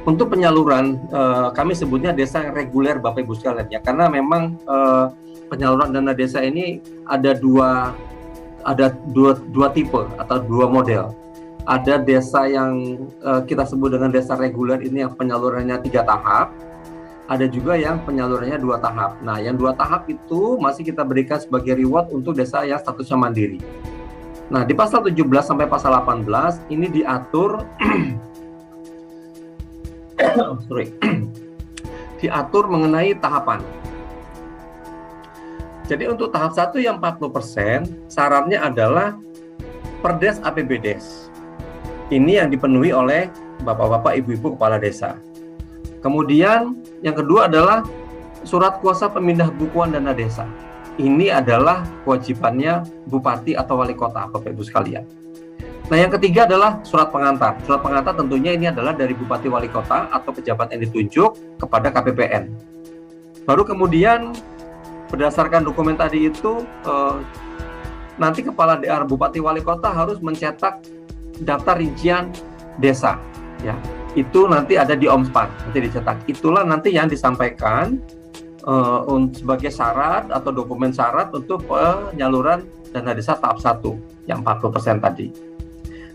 Untuk penyaluran, kami sebutnya desa yang reguler Bapak Ibu sekalian ya, karena memang penyaluran dana desa ini ada dua tipe atau dua model. Ada desa yang kita sebut dengan desa reguler, ini yang penyalurannya 3 tahap. Ada juga yang penyalurannya 2 tahap. Nah, yang 2 tahap itu masih kita berikan sebagai reward untuk desa yang statusnya mandiri. Nah, di pasal 17 sampai pasal 18 ini diatur diatur mengenai tahapan. Jadi untuk tahap 1 yang 40%, syaratnya adalah Perdes APBDes. Ini yang dipenuhi oleh bapak-bapak, ibu-ibu kepala desa. Kemudian yang kedua adalah surat kuasa pemindah bukuan dana desa. Ini adalah kewajibannya bupati atau wali kota, Bapak Ibu sekalian. Nah, yang ketiga adalah surat pengantar. Surat pengantar tentunya ini adalah dari bupati wali kota atau pejabat yang ditunjuk kepada KPPN. Baru kemudian berdasarkan dokumen tadi itu nanti kepala DR bupati wali kota harus mencetak daftar rincian desa, ya. Itu nanti ada di Omspan, nanti dicetak. Itulah nanti yang disampaikan sebagai syarat atau dokumen syarat untuk penyaluran dana desa tahap 1 yang 40% tadi.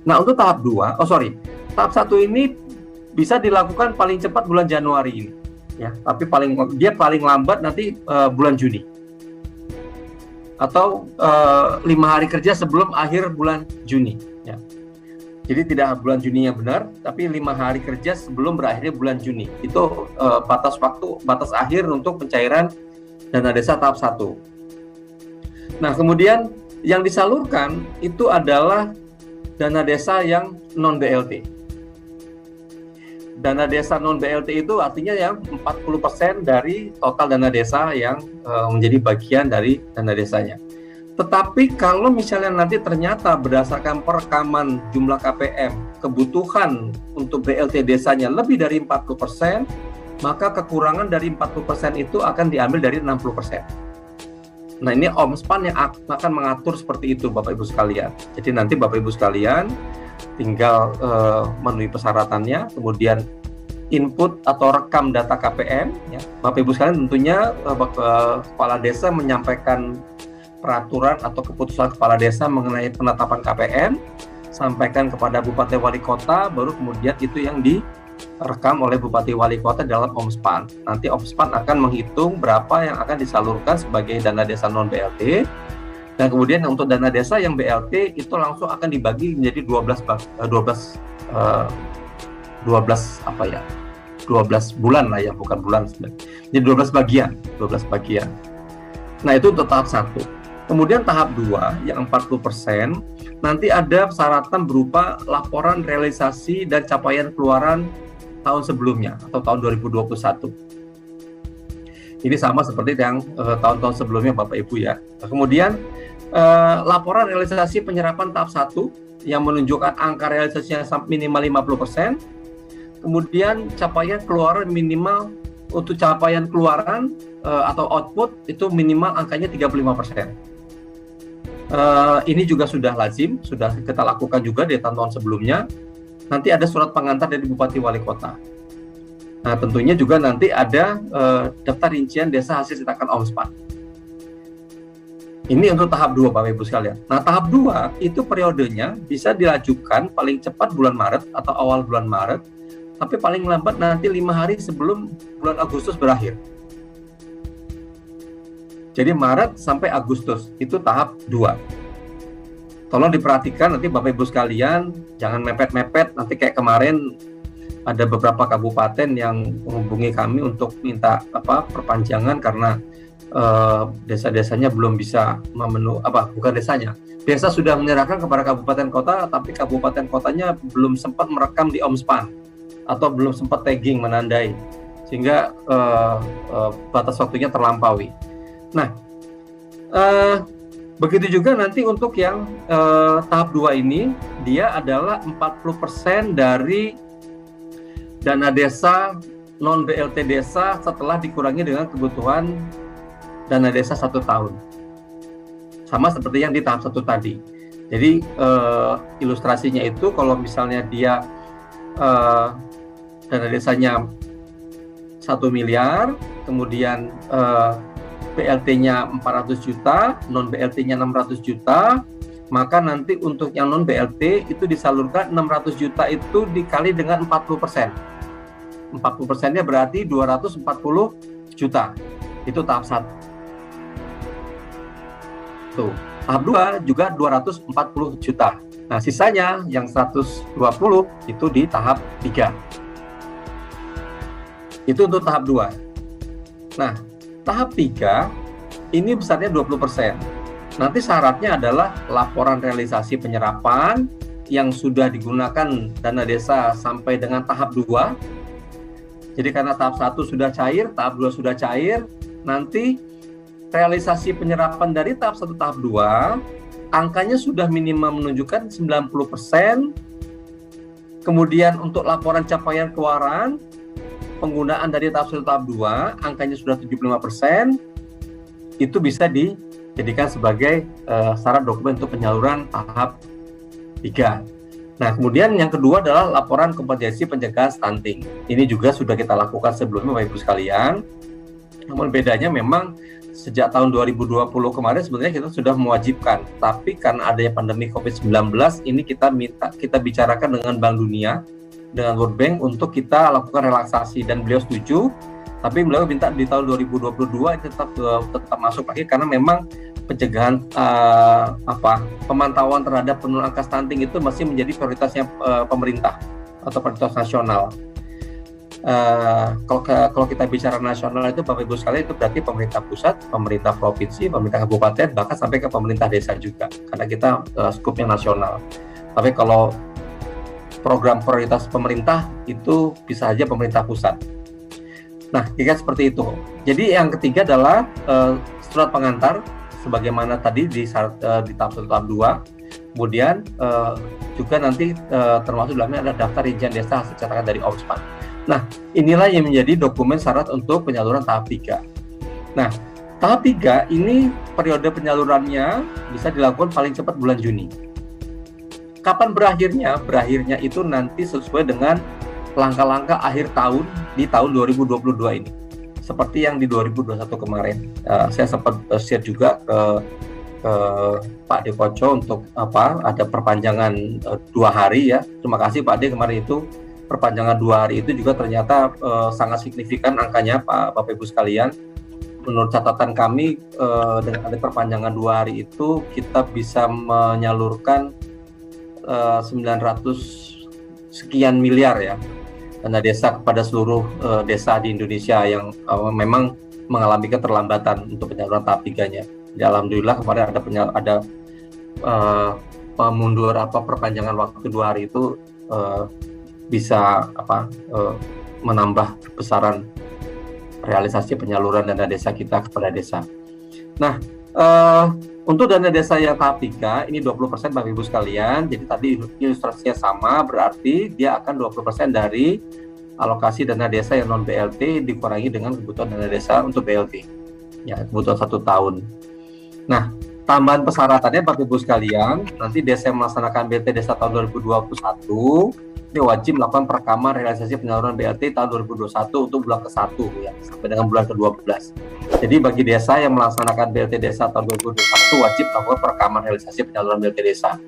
Nah, untuk tahap 2, tahap 1 ini bisa dilakukan paling cepat bulan Januari ini, ya. Tapi dia paling lambat nanti bulan Juni. Atau 5 hari kerja sebelum akhir bulan Juni, ya. Jadi tidak bulan Juni yang benar, tapi 5 hari kerja sebelum berakhirnya bulan Juni. Itu batas akhir untuk pencairan dana desa tahap 1. Nah, kemudian yang disalurkan itu adalah dana desa yang non-BLT. Dana desa non-BLT itu artinya yang 40% dari total dana desa yang menjadi bagian dari dana desanya. Tetapi kalau misalnya nanti ternyata berdasarkan perekaman jumlah KPM, kebutuhan untuk BLT desanya lebih dari 40%, maka kekurangan dari 40% itu akan diambil dari 60%. Nah, ini Omspan yang akan mengatur seperti itu, Bapak Ibu sekalian. Jadi nanti Bapak Ibu sekalian tinggal memenuhi persyaratannya, kemudian input atau rekam data KPM, ya. Bapak Ibu sekalian tentunya kepala desa menyampaikan peraturan atau keputusan kepala desa mengenai penetapan KPM, sampaikan kepada bupati wali kota, baru kemudian itu yang direkam oleh bupati wali kota dalam Omspan. Nanti Omspan akan menghitung berapa yang akan disalurkan sebagai dana desa non BLT, dan kemudian untuk dana desa yang BLT itu langsung akan dibagi menjadi 12 bulan lah ya, bukan bulan sebenarnya. Jadi 12 bagian. Nah, itu untuk tahap 1. Kemudian tahap 2 yang 40%, nanti ada persyaratan berupa laporan realisasi dan capaian keluaran tahun sebelumnya atau tahun 2021. Ini sama seperti yang tahun-tahun sebelumnya Bapak Ibu ya. Kemudian laporan realisasi penyerapan tahap 1 yang menunjukkan angka realisasinya minimal 50%. Kemudian capaian keluaran minimal untuk capaian keluaran atau output itu minimal angkanya 35%. Ini juga sudah lazim, sudah kita lakukan juga di tahun-tahun sebelumnya. Nanti ada surat pengantar dari Bupati Wali Kota. Nah, tentunya juga nanti ada daftar rincian desa hasil cetakan Omspan. Ini untuk tahap 2 Bapak Ibu sekalian. Nah, tahap 2 itu periodenya bisa dilajukan paling cepat bulan Maret atau awal bulan Maret, tapi paling lambat nanti 5 hari sebelum bulan Agustus berakhir. Jadi Maret sampai Agustus itu tahap 2. Tolong diperhatikan nanti Bapak Ibu sekalian, jangan mepet-mepet. Nanti kayak kemarin ada beberapa kabupaten yang menghubungi kami untuk minta perpanjangan karena desa-desanya belum bisa memenuhi bukan desanya. Desa sudah menyerahkan kepada kabupaten kota, tapi kabupaten kotanya belum sempat merekam di Omspan atau belum sempat tagging menandai, sehingga batas waktunya terlampaui. Nah, begitu juga nanti untuk yang tahap 2 ini, dia adalah 40% dari dana desa non BLT desa setelah dikurangi dengan kebutuhan dana desa 1 tahun. Sama seperti yang di tahap 1 tadi. Jadi ilustrasinya itu kalau misalnya dia dana desanya 1 miliar, kemudian BLT-nya 400 juta, non BLT-nya 600 juta, maka nanti untuk yang non BLT itu disalurkan 600 juta itu dikali dengan 40%. 40%-nya berarti 240 juta. Itu tahap 1. Tuh, tahap 2 juga 240 juta. Nah, sisanya yang 120 itu di tahap 3. Itu untuk tahap 2. Nah, tahap 3 ini besarnya 20%. Nanti syaratnya adalah laporan realisasi penyerapan yang sudah digunakan dana desa sampai dengan tahap 2. Jadi karena tahap 1 sudah cair, tahap 2 sudah cair, nanti realisasi penyerapan dari tahap 1 tahap 2 angkanya sudah minimal menunjukkan 90%. Kemudian untuk laporan capaian keuangan penggunaan dari tahap 1 tahap 2 angkanya sudah 75%, itu bisa dijadikan sebagai syarat dokumen untuk penyaluran tahap 3. Nah, kemudian yang kedua adalah laporan kompetensi pencegahan stunting. Ini juga sudah kita lakukan sebelumnya Bapak Ibu sekalian. Namun bedanya memang sejak tahun 2020 kemarin sebenarnya kita sudah mewajibkan, tapi karena adanya pandemi COVID-19 ini kita bicarakan dengan Bank Dunia, dengan World Bank untuk kita lakukan relaksasi, dan beliau setuju, tapi beliau minta di tahun 2022 tetap masuk lagi karena memang pencegahan pemantauan terhadap penurunan angka stunting itu masih menjadi prioritasnya pemerintah atau prioritas nasional. Kalau kita bicara nasional itu Bapak Ibu sekalian itu berarti pemerintah pusat, pemerintah provinsi, pemerintah kabupaten, bahkan sampai ke pemerintah desa juga, karena kita skupnya nasional. Tapi kalau program prioritas pemerintah itu bisa saja pemerintah pusat. Nah, kira seperti itu. Jadi yang ketiga adalah surat pengantar, sebagaimana tadi di tahap 1 tahap 2. Kemudian juga nanti termasuk dalamnya ada daftar rincian desa hasil cetakan dari Omspan. Nah, inilah yang menjadi dokumen syarat untuk penyaluran tahap 3. Nah, tahap 3 ini periode penyalurannya bisa dilakukan paling cepat bulan Juni. Kapan berakhirnya? Berakhirnya itu nanti sesuai dengan langkah-langkah akhir tahun di tahun 2022 ini. Seperti yang di 2021 kemarin. Saya sempat share juga ke Pak De Koco untuk ada perpanjangan 2 hari ya. Terima kasih Pak De, kemarin itu perpanjangan 2 hari itu juga ternyata sangat signifikan angkanya Bapak Ibu sekalian. Menurut catatan kami dengan ada perpanjangan 2 hari itu kita bisa menyalurkan 900 sekian miliar ya dana desa kepada seluruh desa di Indonesia yang memang mengalami keterlambatan untuk penyaluran tahap 3-nya. Ya, alhamdulillah kemarin ada perpanjangan waktu 2 hari itu bisa menambah besaran realisasi penyaluran dana desa kita kepada desa. Nah, untuk dana desa yang tahap 3 ini 20% Bapak Ibu sekalian. Jadi tadi ilustrasinya sama, berarti dia akan 20% dari alokasi dana desa yang non BLT dikurangi dengan kebutuhan dana desa untuk BLT. Ya, kebutuhan 1 tahun. Nah, tambahan persyaratannya Bapak Ibu sekalian, nanti desa yang melaksanakan BLT desa tahun 2021 ini wajib melakukan perekaman realisasi penyaluran BLT tahun 2021 untuk bulan ke-1 ya, sampai dengan bulan ke-12. Jadi bagi desa yang melaksanakan BLT desa tahun 2021 wajib melakukan perekaman realisasi penyaluran BLT desa.